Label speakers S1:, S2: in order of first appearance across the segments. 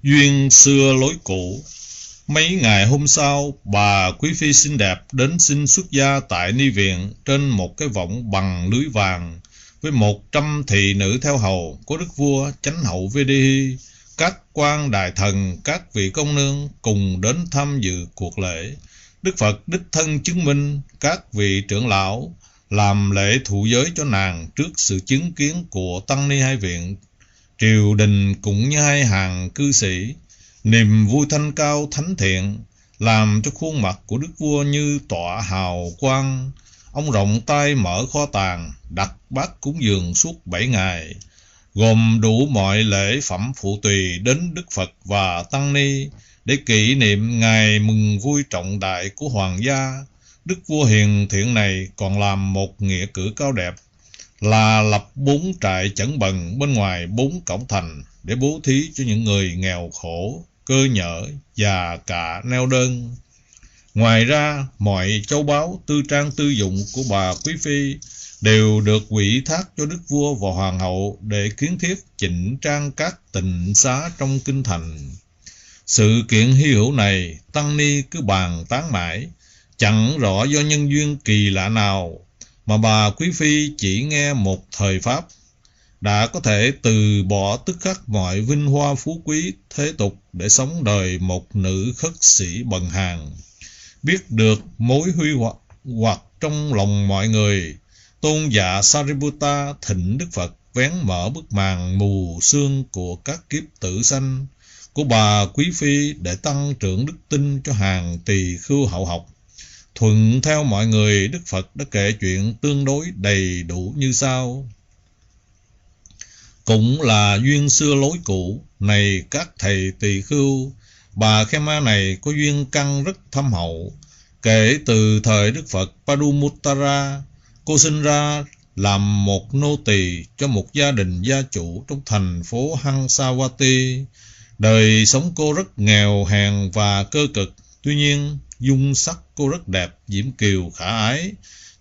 S1: Duyên xưa lối cũ. Mấy ngày hôm sau, bà quý phi xinh đẹp đến xin xuất gia tại ni viện trên một cái võng bằng lưới vàng, với 100 thị nữ theo hầu của đức vua chánh hậu Vedehi. Các quan đại thần, các vị công nương cùng đến tham dự cuộc lễ. Đức Phật đích thân chứng minh, các vị trưởng lão làm lễ thụ giới cho nàng trước sự chứng kiến của tăng ni hai viện. Triều đình cũng như hai hàng cư sĩ, niềm vui thanh cao thánh thiện, làm cho khuôn mặt của đức vua như tỏa hào quang. Ông rộng tay mở kho tàng, đặt bát cúng dường suốt 7 ngày, gồm đủ mọi lễ phẩm phụ tùy đến Đức Phật và tăng ni, để kỷ niệm ngày mừng vui trọng đại của hoàng gia. Đức vua hiền thiện này còn làm một nghĩa cử cao đẹp, là lập 4 trại chẩn bần bên ngoài 4 cổng thành để bố thí cho những người nghèo khổ, cơ nhở, già cả, neo đơn. Ngoài ra, mọi châu báu, tư trang tư dụng của bà quý phi đều được ủy thác cho đức vua và hoàng hậu để kiến thiết chỉnh trang các tịnh xá trong kinh thành. Sự kiện hy hữu này tăng ni cứ bàn tán mãi, chẳng rõ do nhân duyên kỳ lạ nào mà bà quý phi chỉ nghe một thời pháp đã có thể từ bỏ tức khắc mọi vinh hoa phú quý thế tục để sống đời một nữ khất sĩ bần hàn. Biết được mối huy hoặc trong lòng mọi người, tôn giả Sariputta thỉnh Đức Phật vén mở bức màn mù sương của các kiếp tử sanh của bà quý phi để tăng trưởng đức tin cho hàng tỳ khưu hậu học. Thuận theo mọi người, Đức Phật đã kể chuyện tương đối đầy đủ như sau. Cũng là duyên xưa lối cũ, này các thầy tỳ khưu, bà Khema này có duyên căn rất thâm hậu. Kể từ thời Đức Phật Padumuttara, cô sinh ra làm một nô tỳ cho một gia đình gia chủ trong thành phố Hansawati. Đời sống cô rất nghèo hèn và cơ cực, tuy nhiên dung sắc cô rất đẹp, diễm kiều khả ái,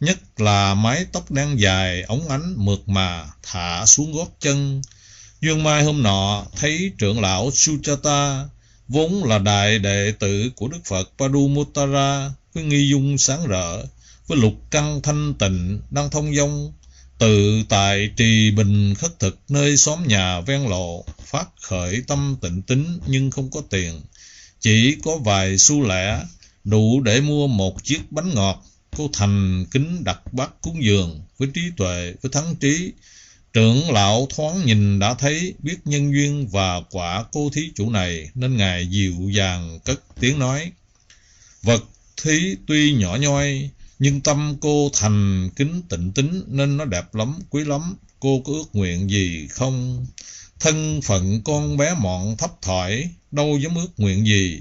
S1: nhất là mái tóc đen dài óng ánh mượt mà thả xuống gót chân. Duyên mai hôm nọ thấy trưởng lão Suchata, vốn là đại đệ tử của Đức Phật Padumuttara, với nghi dung sáng rỡ, với lục căn thanh tịnh, đang thông dong tự tại trì bình khất thực nơi xóm nhà ven lộ, phát khởi tâm tịnh tín nhưng không có tiền, chỉ có vài xu lẻ đủ để mua một chiếc bánh ngọt. Cô thành kính đặt bát cúng dường với trí tuệ, với thắng trí. Trưởng lão thoáng nhìn đã thấy, biết nhân duyên và quả cô thí chủ này, nên ngài dịu dàng cất tiếng nói: vật thí tuy nhỏ nhoi, nhưng tâm cô thành kính tịnh tín nên nó đẹp lắm, quý lắm. Cô có ước nguyện gì không? Thân phận con bé mọn thấp thỏi, đâu dám ước nguyện gì,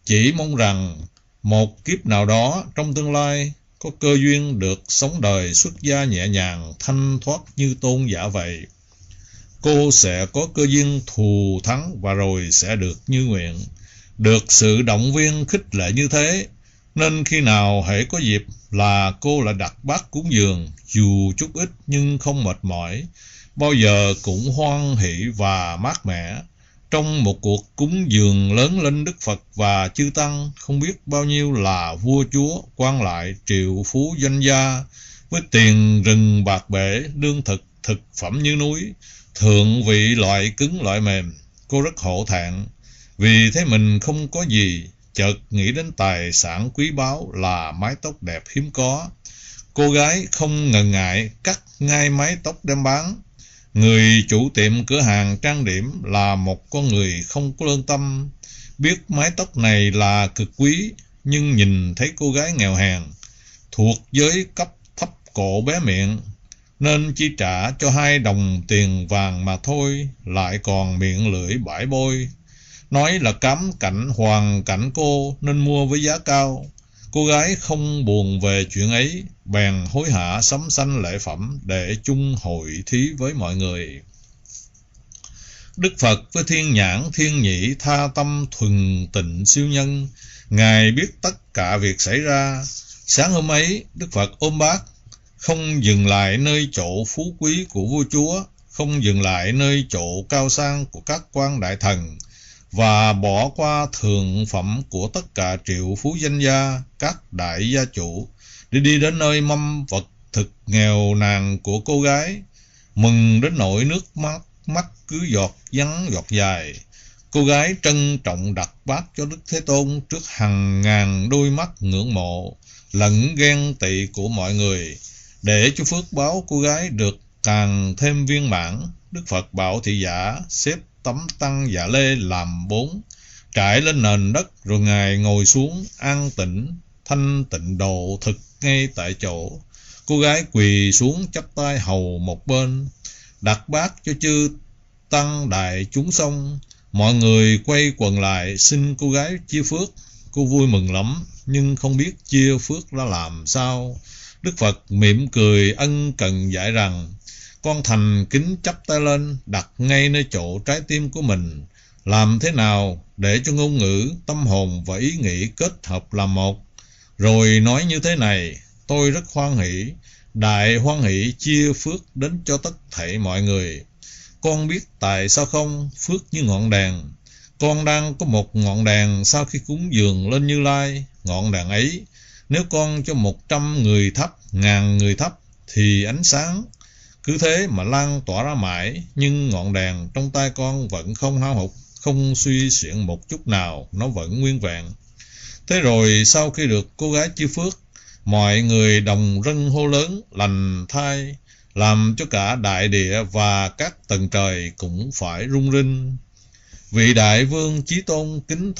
S1: chỉ mong rằng một kiếp nào đó trong tương lai có cơ duyên được sống đời xuất gia nhẹ nhàng, thanh thoát như tôn giả vậy. Cô sẽ có cơ duyên thù thắng và rồi sẽ được như nguyện. Được sự động viên khích lệ như thế, nên khi nào hễ có dịp là cô lại đặt bát cúng dường, dù chút ít nhưng không mệt mỏi, bao giờ cũng hoan hỷ và mát mẻ. Trong một cuộc cúng dường lớn lên Đức Phật và chư Tăng, không biết bao nhiêu là vua chúa, quan lại, triệu phú doanh gia, với tiền rừng bạc bể, lương thực, thực phẩm như núi, thượng vị loại cứng loại mềm. Cô rất hổ thẹn, vì thấy mình không có gì, chợt nghĩ đến tài sản quý báu là mái tóc đẹp hiếm có. Cô gái không ngần ngại cắt ngay mái tóc đem bán. Người chủ tiệm cửa hàng trang điểm là một con người không có lương tâm, biết mái tóc này là cực quý, nhưng nhìn thấy cô gái nghèo hèn, thuộc giới cấp thấp cổ bé miệng, nên chi trả cho 2 đồng tiền vàng mà thôi, lại còn miệng lưỡi bãi bôi, nói là cám cảnh hoàn cảnh cô nên mua với giá cao. Cô gái không buồn về chuyện ấy, bèn hối hả sắm sanh lễ phẩm để chung hội thí với mọi người. Đức Phật với thiên nhãn thiên nhĩ tha tâm thuần tịnh siêu nhân, ngài biết tất cả việc xảy ra. Sáng hôm ấy, Đức Phật ôm bát, không dừng lại nơi chỗ phú quý của vua chúa, không dừng lại nơi chỗ cao sang của các quan đại thần, và bỏ qua thượng phẩm của tất cả triệu phú danh gia, các đại gia chủ, để đi đến nơi mâm vật thực nghèo nàn của cô gái. Mừng đến nỗi nước mắt cứ giọt vắng giọt dài. Cô gái trân trọng đặt bát cho Đức Thế Tôn trước hàng ngàn đôi mắt ngưỡng mộ lẫn ghen tị của mọi người. Để cho phước báo cô gái được càng thêm viên mãn, Đức Phật bảo thị giả xếp tấm tăng dạ lê làm 4, trải lên nền đất, rồi Ngài ngồi xuống an tĩnh thanh tịnh độ thực ngay tại chỗ. Cô gái quỳ xuống chắp tay hầu một bên, đặt bát cho chư tăng đại chúng xong. Mọi người quay quần lại xin cô gái chia phước. Cô vui mừng lắm, nhưng không biết chia phước ra làm sao. Đức Phật mỉm cười ân cần dạy rằng: con thành kính chắp tay lên, đặt ngay nơi chỗ trái tim của mình. Làm thế nào để cho ngôn ngữ, tâm hồn và ý nghĩ kết hợp làm một? Rồi nói như thế này: tôi rất hoan hỷ, đại hoan hỷ chia phước đến cho tất thảy mọi người. Con biết tại sao không? Phước như ngọn đèn. Con đang có một ngọn đèn, sau khi cúng dường lên Như Lai, ngọn đèn ấy, nếu con cho 100 người thắp, 1000 người thắp, thì ánh sáng cứ thế mà lan tỏa ra mãi. Nhưng ngọn đèn trong tay con vẫn không hao hụt, không suy xiển một chút nào, nó vẫn nguyên vẹn. Thế rồi sau khi được cô gái chia phước, mọi người đồng rân hô lớn lành thai, làm cho cả đại địa và các tầng trời cũng phải rung rinh. Vị đại vương Chí Tôn kinh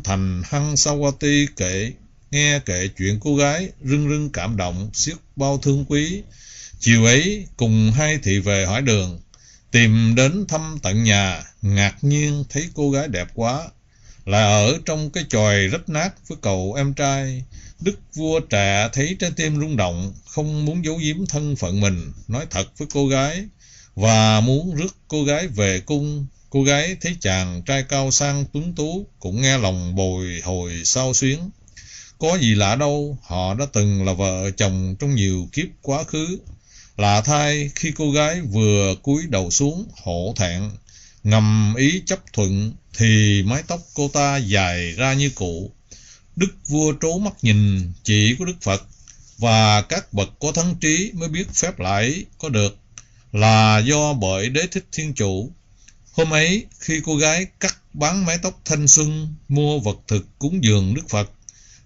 S1: thành Hansawati nghe kể chuyện cô gái, rưng rưng cảm động, xiết bao thương quý. Chiều ấy cùng hai thị vệ hỏi đường, tìm đến thăm tận nhà, ngạc nhiên thấy cô gái đẹp quá, lại ở trong cái chòi rách nát với cậu em trai. Đức vua Trạ thấy trái tim rung động, không muốn giấu giếm thân phận mình, nói thật với cô gái và muốn rước cô gái về cung. Cô gái thấy chàng trai cao sang tuấn tú, cũng nghe lòng bồi hồi xao xuyến. Có gì lạ đâu, họ đã từng là vợ chồng trong nhiều kiếp quá khứ. Lạ thay, khi cô gái vừa cúi đầu xuống hổ thẹn ngầm ý chấp thuận, thì mái tóc cô ta dài ra như cũ. Đức vua trố mắt nhìn, chỉ có Đức Phật và các bậc có thánh trí mới biết phép lạ ấy có được là do bởi Đế Thích Thiên Chủ. Hôm ấy, khi cô gái cắt bán mái tóc thanh xuân, mua vật thực cúng dường Đức Phật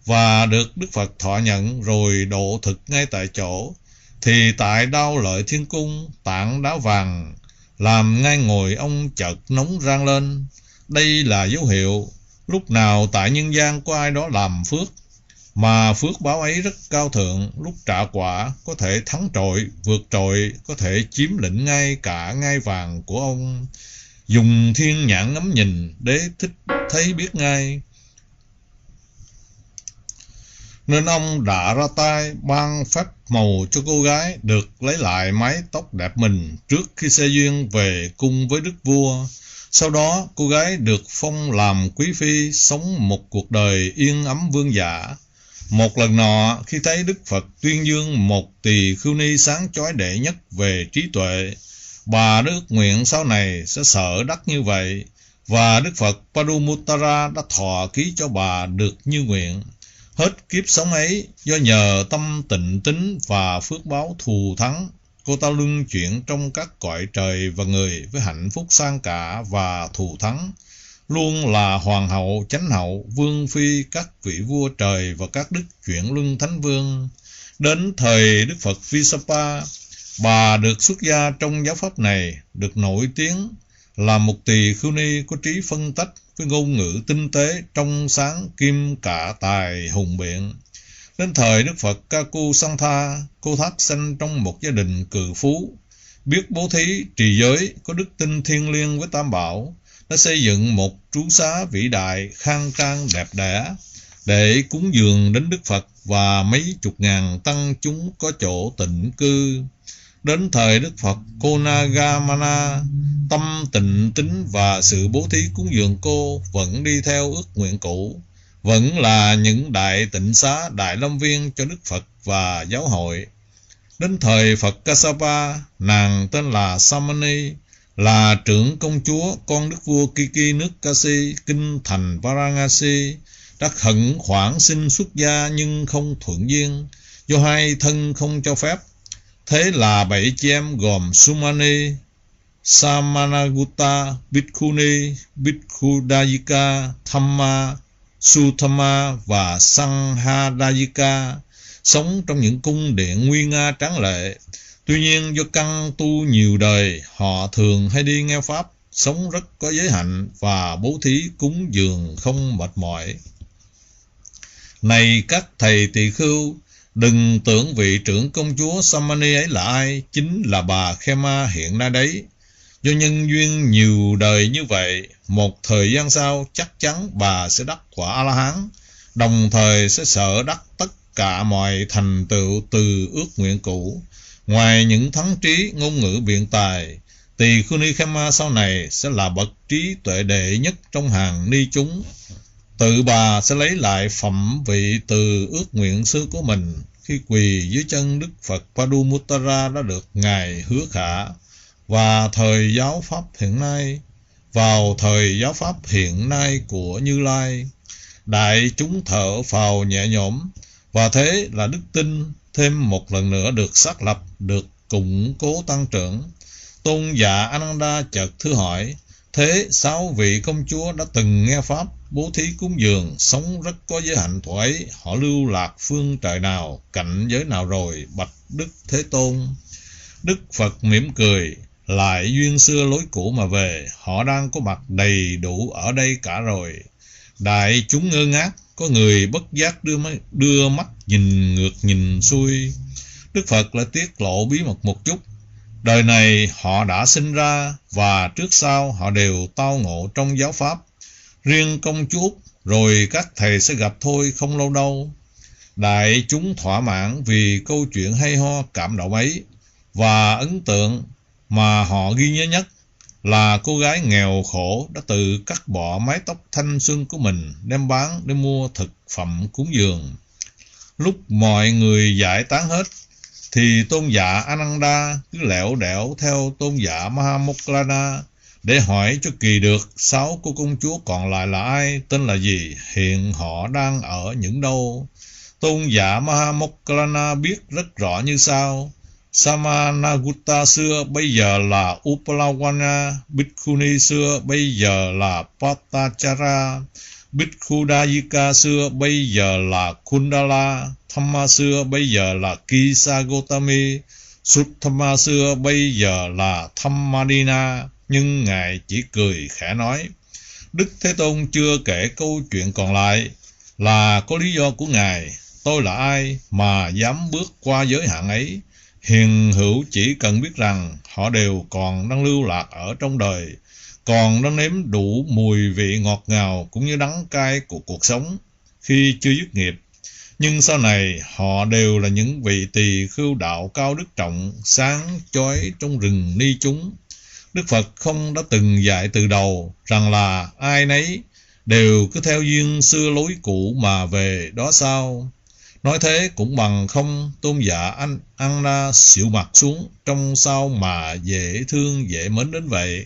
S1: và được Đức Phật thọ nhận rồi độ thực ngay tại chỗ, thì tại Đao Lợi Thiên Cung, tảng đá vàng làm ngai ngồi ông chợt nóng rang lên. Đây là dấu hiệu lúc nào tại nhân gian có ai đó làm phước, mà phước báo ấy rất cao thượng, lúc trả quả có thể thắng trội, vượt trội, có thể chiếm lĩnh ngay cả ngai vàng của ông. Dùng thiên nhãn ngắm nhìn, Đế Thích thấy biết ngay, nên ông đã ra tay ban phép màu cho cô gái được lấy lại mái tóc đẹp mình trước khi xe duyên về cung với đức vua. Sau đó cô gái được phong làm quý phi, sống một cuộc đời yên ấm vương giả. Một lần nọ, khi thấy Đức Phật tuyên dương một tỳ khưu ni sáng chói đệ nhất về trí tuệ, bà đã ước nguyện sau này sẽ sở đắc như vậy, và Đức Phật Padumuttara đã thọ ký cho bà được như nguyện. Hết kiếp sống ấy, do nhờ tâm tịnh tín và phước báo thù thắng, cô ta luân chuyển trong các cõi trời và người với hạnh phúc sang cả và thù thắng, luôn là hoàng hậu, chánh hậu, vương phi, các vị vua trời và các đức chuyển luân thánh vương. Đến thời Đức Phật Visapa, bà được xuất gia trong giáo pháp này, được nổi tiếng là một tỳ khưu ni có trí phân tách với ngôn ngữ tinh tế, trong sáng, kim cả tài hùng biện. Đến thời Đức Phật Kaku Santha, cô thác sanh trong một gia đình cự phú, biết bố thí, trì giới, có đức tin thiêng liêng với Tam Bảo, đã xây dựng một trú xá vĩ đại, khang trang, đẹp đẽ, để cúng dường đến Đức Phật và mấy chục ngàn tăng chúng có chỗ tịnh cư. Đến thời Đức Phật Konagamana, tâm tịnh tín và sự bố thí cúng dường cô vẫn đi theo ước nguyện cũ, vẫn là những đại tịnh xá, đại lâm viên cho Đức Phật và giáo hội. Đến thời Phật Kassapa, nàng tên là Samani, là trưởng công chúa con đức vua Kiki nước Kasi, kinh thành Varanasi, đã khẩn khoản xin xuất gia nhưng không thuận duyên, do hai thân không cho phép. Thế là 7 chị em gồm Sumani, Samanagutta, Bhikkhuni, Bhikkhudayika, Thamma, Sutama và Sanghadayika sống trong những cung điện nguy nga tráng lệ. Tuy nhiên do căn tu nhiều đời, họ thường hay đi nghe pháp, sống rất có giới hạnh và bố thí cúng dường không mệt mỏi. Này các thầy tỳ khưu, đừng tưởng vị trưởng công chúa Samani ấy là ai, chính là bà Khema hiện nay đấy. Do nhân duyên nhiều đời như vậy, một thời gian sau chắc chắn bà sẽ đắc quả A-la-hán, đồng thời sẽ sở đắc tất cả mọi thành tựu từ ước nguyện cũ. Ngoài những thắng trí ngôn ngữ biện tài, Tỳ Khưu Ni Khema sau này sẽ là bậc trí tuệ đệ nhất trong hàng ni chúng. Tự bà sẽ lấy lại phẩm vị từ ước nguyện xưa của mình khi quỳ dưới chân Đức Phật Padumuttara đã được Ngài hứa khả. Và thời giáo pháp hiện nay, vào thời giáo pháp hiện nay của Như Lai, đại chúng thở phào nhẹ nhõm, và thế là đức tin thêm một lần nữa được xác lập, được củng cố tăng trưởng. Tôn giả Ananda chợt thưa hỏi: thế 6 vị công chúa đã từng nghe pháp, bố thí cúng dường, sống rất có giới hạnh thuở ấy, họ lưu lạc phương trời nào, cảnh giới nào rồi, bạch Đức Thế Tôn? Đức Phật mỉm cười: lại duyên xưa lối cũ mà về, họ đang có mặt đầy đủ ở đây cả rồi. Đại chúng ngơ ngác, có người bất giác đưa mắt nhìn ngược nhìn xuôi. Đức Phật lại tiết lộ bí mật một chút. Đời này họ đã sinh ra và trước sau họ đều tao ngộ trong giáo pháp. Riêng công chúa rồi các thầy sẽ gặp thôi, không lâu đâu. Đại chúng thỏa mãn vì câu chuyện hay ho cảm động ấy, và ấn tượng mà họ ghi nhớ nhất là cô gái nghèo khổ đã tự cắt bỏ mái tóc thanh xuân của mình đem bán để mua thực phẩm cúng dường. Lúc mọi người giải tán hết thì tôn giả Ananda cứ lẻo đẻo theo tôn giả Mahamokkallana để hỏi cho kỳ được 6 cô công chúa còn lại là ai, tên là gì, hiện họ đang ở những đâu. Tôn giả Mahamokkallana biết rất rõ như sau: Samanagutta xưa bây giờ là Upalawana, Bhikkhuni xưa bây giờ là Patachara, Bhikkhudayika xưa bây giờ là Kundala, Thamma xưa bây giờ là Kisagotami, Suttama xưa bây giờ là Thammadina. Nhưng Ngài chỉ cười khẽ nói: Đức Thế Tôn chưa kể câu chuyện còn lại là có lý do của Ngài. Tôi là ai mà dám bước qua giới hạn ấy? Hiền hữu chỉ cần biết rằng họ đều còn đang lưu lạc ở trong đời, còn đang nếm đủ mùi vị ngọt ngào cũng như đắng cay của cuộc sống khi chưa dứt nghiệp. Nhưng sau này họ đều là những vị tỳ khưu đạo cao đức trọng, sáng chói trong rừng ni chúng. Đức Phật không đã từng dạy từ đầu rằng là ai nấy đều cứ theo duyên xưa lối cũ mà về đó sao? Nói thế cũng bằng không. Tôn giả Ananda xịu mặt xuống, trông sao mà dễ thương dễ mến đến vậy.